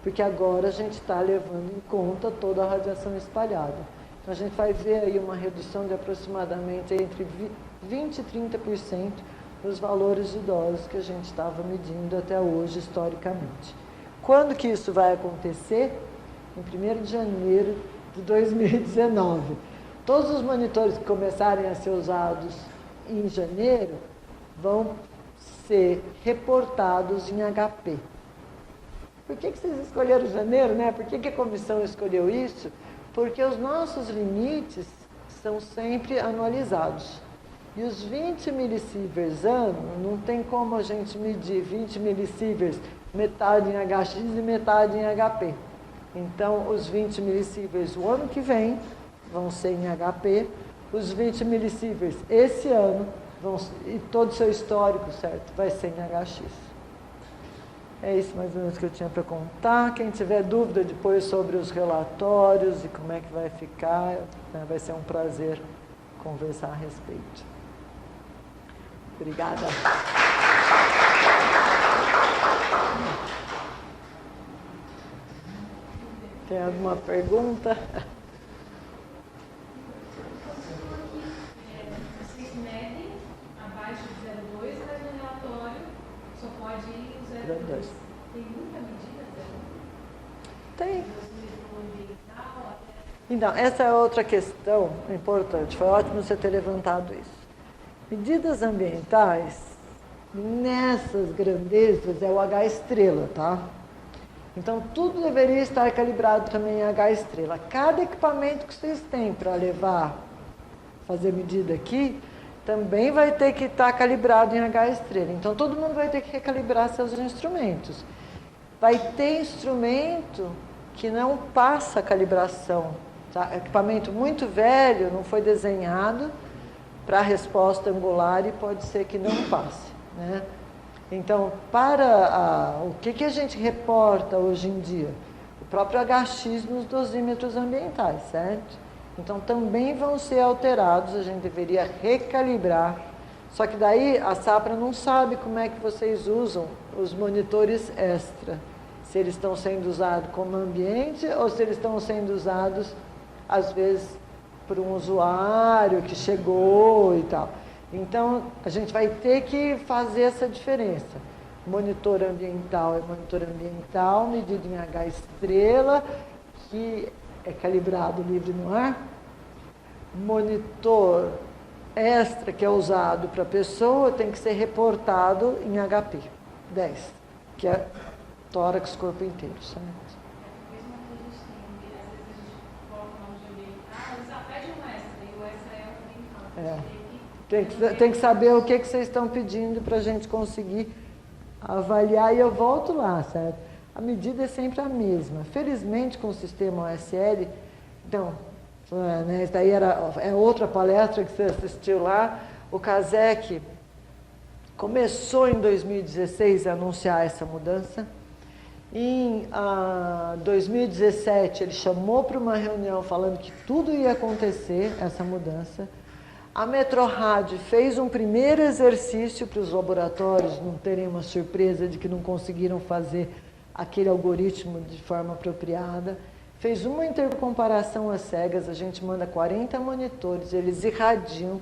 porque agora a gente está levando em conta toda a radiação espalhada. Então, a gente vai ver aí uma redução de aproximadamente entre 20% e 30% nos valores de doses que a gente estava medindo até hoje, historicamente. Quando que isso vai acontecer? Em 1º de janeiro de 2019. Todos os monitores que começarem a ser usados em janeiro vão ser reportados em HP. Por que vocês escolheram janeiro, né? Por que a comissão escolheu isso? Porque os nossos limites são sempre anualizados. E os 20 millisieverts ano, não tem como a gente medir 20 millisieverts, metade em HX e metade em HP. Então, os 20 millisieverts o ano que vem vão ser em HP, os 20 millisieverts esse ano, e todo o seu histórico, certo, vai ser em HX. É isso mais ou menos que eu tinha para contar. Quem tiver dúvida depois sobre os relatórios e como é que vai ficar, vai ser um prazer conversar a respeito. Obrigada. Tem alguma pergunta?
Vocês medem abaixo de 0,2, mas no relatório só pode ir o 0,2. Tem muita medida 0,2?
Tem. Então, essa é outra questão importante. Foi ótimo você ter levantado isso. Medidas ambientais, nessas grandezas, é o H estrela, tá? Então, tudo deveria estar calibrado também em H estrela. Cada equipamento que vocês têm para levar, fazer medida aqui, também vai ter que estar calibrado em H estrela. Então, todo mundo vai ter que recalibrar seus instrumentos. Vai ter instrumento que não passa a calibração. Tá? Equipamento muito velho, não foi desenhado para a resposta angular e pode ser que não passe, né? Então, o que a gente reporta hoje em dia? O próprio HX nos dosímetros ambientais, certo? Então, também vão ser alterados, a gente deveria recalibrar. Só que daí a SAPRA não sabe como é que vocês usam os monitores extra. Se eles estão sendo usados como ambiente ou se eles estão sendo usados, às vezes, por um usuário que chegou e tal. Então, a gente vai ter que fazer essa diferença. Monitor ambiental é monitor ambiental, medido em H estrela, que é calibrado livre no ar. Monitor extra, que é usado para a pessoa, tem que ser reportado em HP 10, que é tórax, corpo inteiro, certo? Tem que saber o que vocês estão pedindo para a gente conseguir avaliar e eu volto lá, certo? A medida é sempre a mesma. Felizmente, com o sistema OSL, então, né, isso daí é outra palestra que você assistiu lá, o CASEC começou em 2016 a anunciar essa mudança. Em 2017, ele chamou para uma reunião falando que tudo ia acontecer, essa mudança. A Metrorádio fez um primeiro exercício para os laboratórios não terem uma surpresa de que não conseguiram fazer aquele algoritmo de forma apropriada. Fez uma intercomparação às cegas, a gente manda 40 monitores, eles irradiam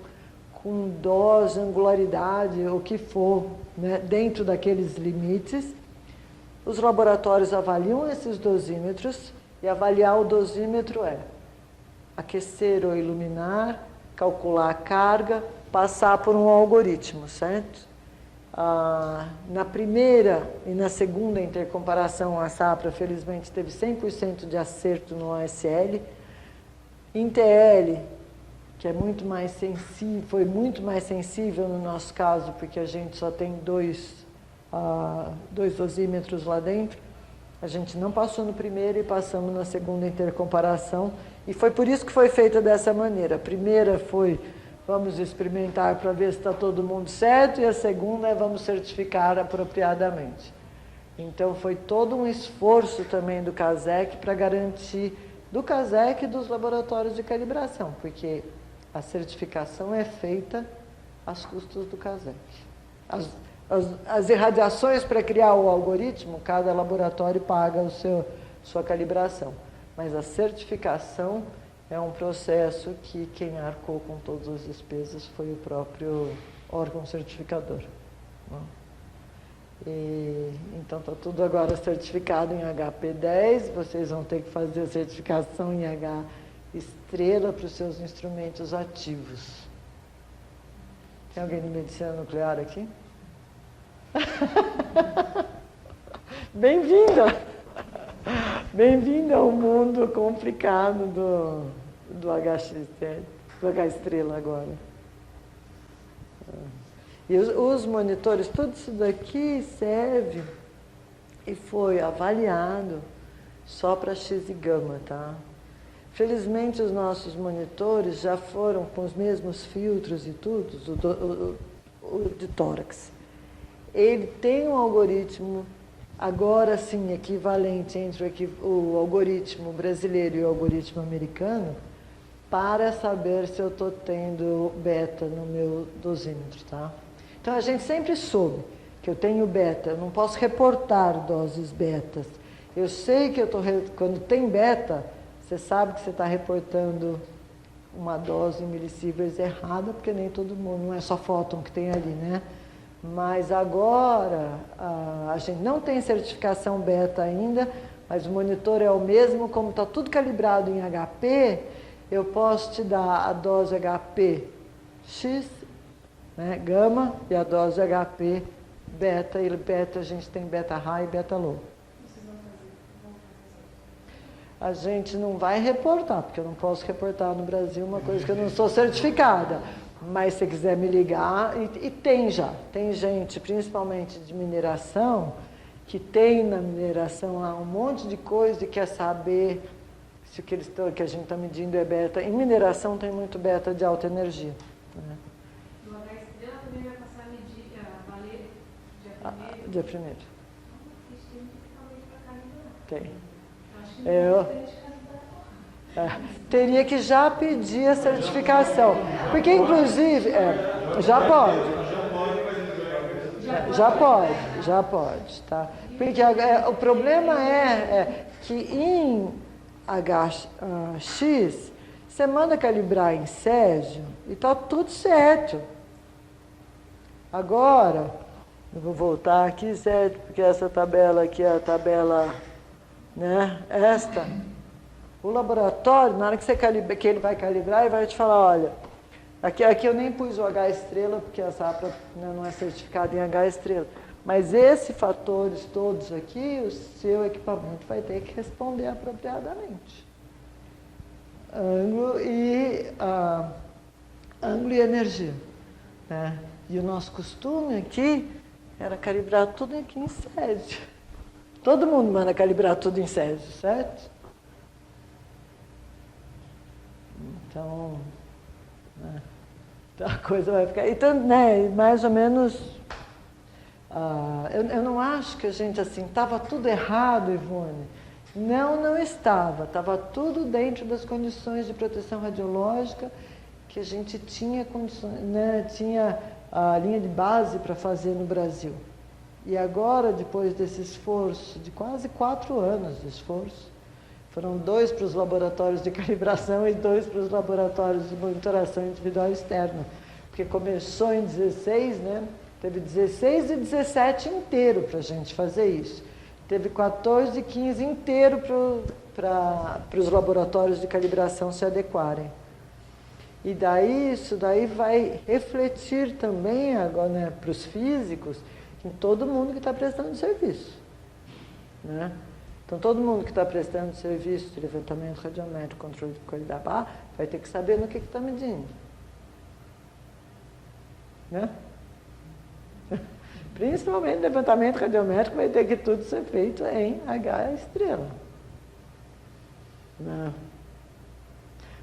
com dose, angularidade, o que for, né, dentro daqueles limites. Os laboratórios avaliam esses dosímetros e avaliar o dosímetro é aquecer ou iluminar, calcular a carga, passar por um algoritmo, certo? Na primeira e na segunda intercomparação, a Safra, felizmente, teve 100% de acerto no ASL. Em TL, que é muito mais sensível, foi muito mais sensível no nosso caso, porque a gente só tem dois dosímetros lá dentro, a gente não passou no primeiro e passamos na segunda intercomparação, e foi por isso que foi feita dessa maneira. A primeira foi, vamos experimentar para ver se está todo mundo certo, e a segunda é vamos certificar apropriadamente. Então foi todo um esforço também do CASEC para garantir, do CASEC e dos laboratórios de calibração, porque a certificação é feita às custas do CASEC. As irradiações para criar o algoritmo, cada laboratório paga sua calibração. Mas a certificação é um processo que quem arcou com todas as despesas foi o próprio órgão certificador. Então está tudo agora certificado em HP10, vocês vão ter que fazer a certificação em H estrela para os seus instrumentos ativos. Tem alguém de medicina nuclear aqui? Bem-vinda! Bem-vinda ao mundo complicado do HX, do H estrela agora. E os monitores, tudo isso daqui serve e foi avaliado só para X e gama, tá? Felizmente os nossos monitores já foram com os mesmos filtros e tudo, o de tórax. Ele tem um algoritmo, agora sim, equivalente entre o algoritmo brasileiro e o algoritmo americano, para saber se eu estou tendo beta no meu dosímetro, tá? Então a gente sempre soube que eu tenho beta, eu não posso reportar doses betas. Eu sei que quando tem beta, você sabe que você está reportando uma dose em millisieverts errada, porque nem todo mundo, não é só fóton que tem ali, né? Mas agora, a gente não tem certificação beta ainda, mas o monitor é o mesmo, como está tudo calibrado em HP, eu posso te dar a dose HP X, né, gama, e a dose HP beta, e beta a gente tem beta high e beta low. A gente não vai reportar, porque eu não posso reportar no Brasil uma coisa que eu não sou certificada. Mas se quiser me ligar, e tem gente, principalmente de mineração, que tem na mineração lá um monte de coisa e quer saber se o que a gente está medindo é beta. Em mineração tem muito beta de alta energia. Né?
No H estrela também vai passar a medir, a valer
dia primeiro. Tem. Teria que já pedir a certificação. Porque, inclusive, já pode, tá? Porque o problema é que em HX, você manda calibrar em Césio e está tudo certo. Agora, eu vou voltar aqui, certo? Porque essa tabela aqui é a tabela, né? O laboratório, na hora que ele vai calibrar, ele vai te falar, olha, aqui eu nem pus o H estrela, porque a Safra não é certificada em H estrela, mas esses fatores todos aqui, o seu equipamento vai ter que responder apropriadamente. Ângulo e energia. Né? E o nosso costume aqui era calibrar tudo aqui em Césio. Todo mundo manda calibrar tudo em Césio, certo? Então, né, a coisa vai ficar... Então, né, mais ou menos... eu não acho que a gente, assim, estava tudo errado, Ivone. Não estava. Estava tudo dentro das condições de proteção radiológica que a gente tinha condições, né, tinha a linha de base para fazer no Brasil. E agora, depois desse esforço, de quase 4 anos de esforço, foram 2 para os laboratórios de calibração e 2 para os laboratórios de monitoração individual externa. Porque começou em 16, né? Teve 16 e 17 inteiro para a gente fazer isso. teve 14, 15 inteiro para os laboratórios de calibração se adequarem. E daí, isso daí vai refletir também agora, né, para os físicos, em todo mundo que está prestando serviço. Né? Então, todo mundo que está prestando serviço de levantamento radiométrico, controle de qualidade, vai ter que saber no que está medindo. Né? Principalmente levantamento radiométrico vai ter que tudo ser feito em H estrela. Não.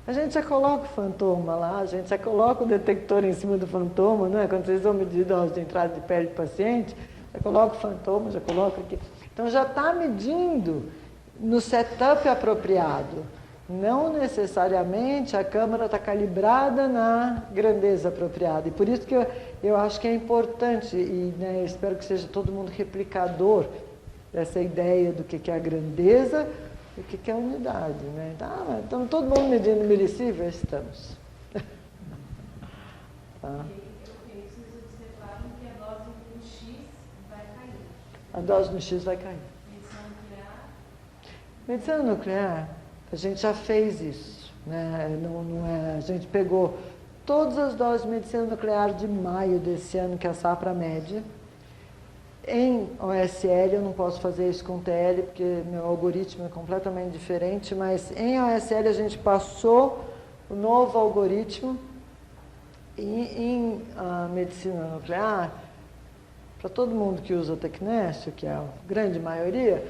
A gente já coloca o fantoma lá, a gente já coloca o detector em cima do fantoma, né? Quando vocês vão medir dose de entrada de pele do paciente, já coloca o fantoma, já coloca aqui. Então já está medindo no setup apropriado. Não necessariamente a câmera está calibrada na grandeza apropriada. E por isso que eu acho que é importante, e né, espero que seja todo mundo replicador dessa ideia do que é a grandeza e o que é a unidade. Né? Então, todo mundo medindo milisievert, estamos. Tá.
Vocês observaram que a dose no X vai cair.
A dose no X vai cair.
Medição nuclear?
Medição nuclear, a gente já fez isso. Né? A gente pegou todas as doses de medicina nuclear de maio desse ano, que é a safra média. Em OSL, eu não posso fazer isso com TL, porque meu algoritmo é completamente diferente, mas em OSL a gente passou o novo algoritmo e em medicina nuclear, para todo mundo que usa tecnécio, que é a grande maioria,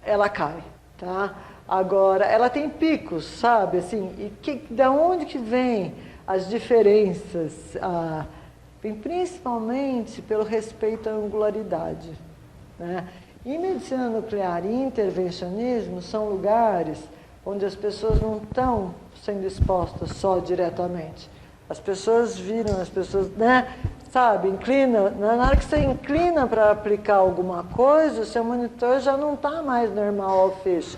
ela cai, tá? Agora, ela tem picos, sabe? Assim, da onde que vem as diferenças? Vem principalmente pelo respeito à angularidade. Né? E medicina nuclear e intervencionismo são lugares onde as pessoas não estão sendo expostas só diretamente. As pessoas viram, as pessoas, né, sabe, inclinam. Na hora que você inclina para aplicar alguma coisa, o seu monitor já não está mais normal ao fecho.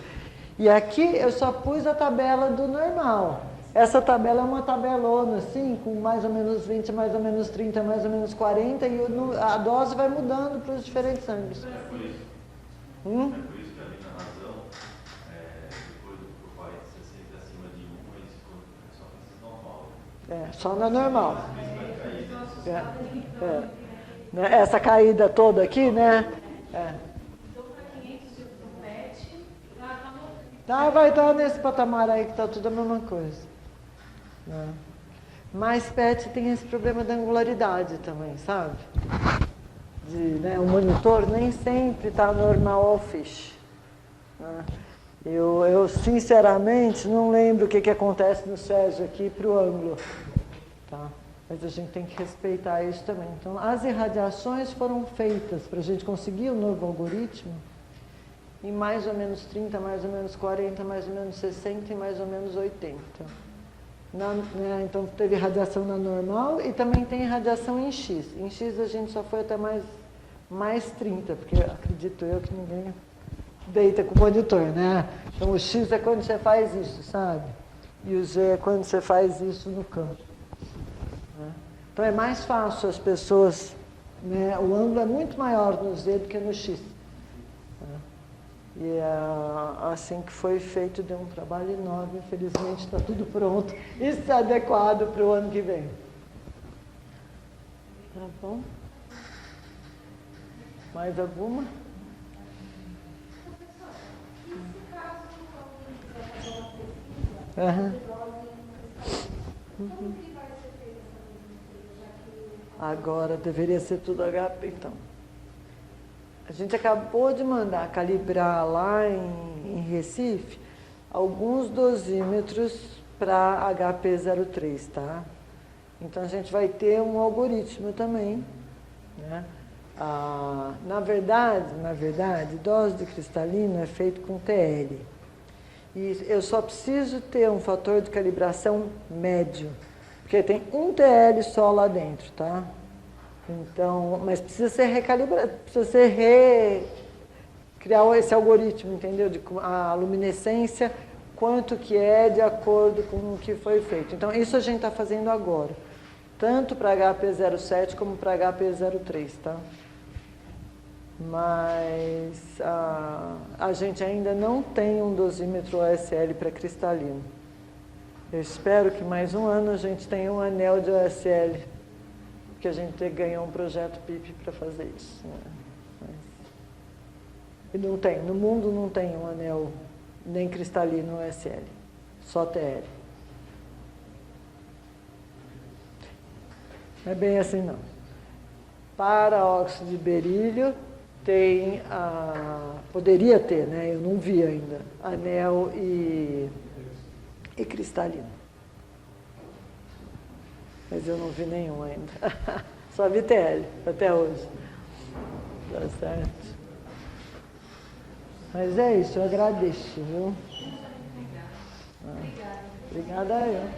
E aqui eu só pus a tabela do normal. Essa tabela é uma tabelona, assim, com mais ou menos 20, mais ou menos 30, mais ou menos 40, e a dose vai mudando para os diferentes ângulos.
É por isso. É por isso que ali na razão, depois do 40, 60 acima de 1, eles só precisa normal.
Só na normal. Essa caída toda aqui, né? Vai estar nesse patamar aí que está tudo a mesma coisa. Mas PET tem esse problema da angularidade também, sabe? O monitor nem sempre está normal ao fish. Né? Eu sinceramente não lembro o que acontece no Sérgio aqui para o ângulo. Tá? Mas a gente tem que respeitar isso também. Então, as irradiações foram feitas para a gente conseguir o novo algoritmo em mais ou menos 30, mais ou menos 40, mais ou menos 60 e mais ou menos 80. Então, teve radiação na normal e também tem radiação em X. Em X a gente só foi até mais 30, porque acredito eu que ninguém deita com o monitor, né? Então, o X é quando você faz isso, sabe? E o Z é quando você faz isso no campo. Né? Então, é mais fácil as pessoas... Né? O ângulo é muito maior no Z do que no X. Né? E é assim que foi feito, deu um trabalho enorme, infelizmente está tudo pronto e está adequado para o ano que vem. Tá bom? Mais alguma? Agora deveria ser tudo HP, então. A gente acabou de mandar calibrar lá em Recife alguns dosímetros para HP03, tá? Então a gente vai ter um algoritmo também, né? Na verdade, dose de cristalino é feito com TL. E eu só preciso ter um fator de calibração médio, porque tem um TL só lá dentro, tá? Então, mas precisa ser recalibrado, precisa ser criar esse algoritmo, entendeu? A luminescência, quanto que é de acordo com o que foi feito. Então, isso a gente está fazendo agora, tanto para HP07 como para HP03, tá? Mas a gente ainda não tem um dosímetro OSL para cristalino. Eu espero que mais um ano a gente tenha um anel de OSL, porque a gente ganhou um projeto PIP para fazer isso. Né? E não tem, no mundo não tem um anel nem cristalino OSL, só TL. Não é bem assim não. Para óxido de berílio tem poderia ter, né? Eu não vi ainda, anel e cristalino. Mas eu não vi nenhum ainda. Só vi TL até hoje. Tá certo? Mas é isso, eu agradeço, viu?
Obrigada.
Obrigada a eu.